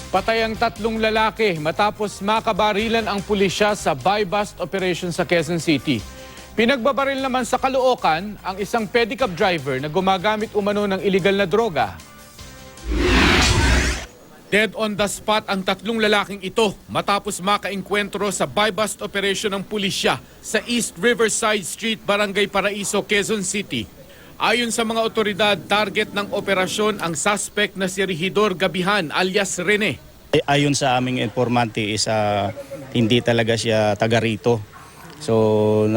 Patay ang 3 lalaki matapos makabarilan ang pulisya sa buy-bust operation sa Quezon City. Pinagbabaril naman sa Caloocan ang isang pedicab driver na gumagamit umano ng iligal na droga. Dead on the spot ang 3 lalaking ito matapos makaengkwentro sa buy-bust operation ng pulisya sa East Riverside Street, Barangay Paraiso, Quezon City. Ayon sa mga otoridad, target ng operasyon ang suspect na si Regidor Gabihan alias Rene. Ayon sa aming informante is hindi talaga siya taga rito. So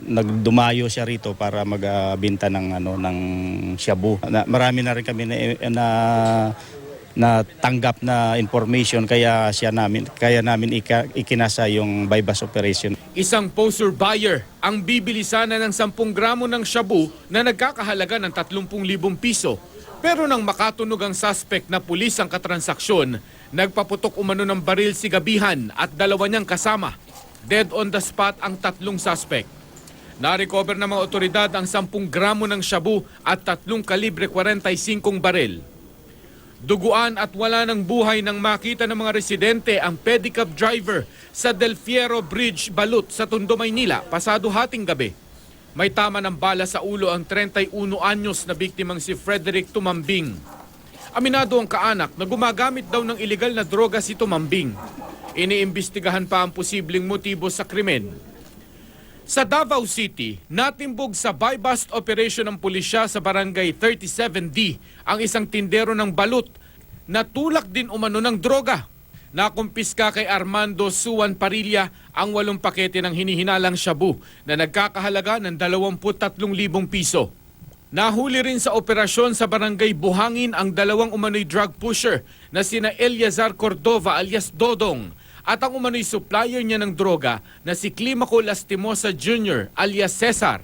nagdumayo siya rito para magbenta ng shabu. Marami na rin kami na tanggap na information kaya namin ikinasa yung buy-bust operation. Isang poser buyer ang bibili sana ng 10 gramo ng shabu na nagkakahalaga ng 30,000 piso. Pero nang makatunog ang suspect na pulis ang katransaksyon, nagpaputok umano ng baril si Gabihan at 2 niyang kasama. Dead on the spot ang 3 suspect. Na-recover ng mga otoridad ang 10 gramo ng shabu at 3 kalibre 45 baril. Duguan at wala ng buhay nang makita ng mga residente ang pedicab driver sa Del Fierro Bridge, Balut sa Tondo, Maynila, pasado hating gabi. May tama ng bala sa ulo ang 31 anyos na biktimang si Frederick Tumambing. Aminado ang kaanak na gumagamit daw ng iligal na droga si Tumambing. Iniimbestigahan pa ang posibleng motibo sa krimen. Sa Davao City, natimbog sa buy-bust operation ng pulisya sa Barangay 37D ang isang tindero ng balut na tulak din umano ng droga. Nakumpiska kay Armando Suwan Parilla ang 8 pakete ng hinihinalang shabu na nagkakahalaga ng 23,000 piso. Nahuli rin sa operasyon sa Barangay Buhangin ang 2 umano'y drug pusher na sina Eliazar Cordova alias Dodong at ang umano'y supplier niya ng droga na si Climaco Lastimosa Jr. alias Cesar.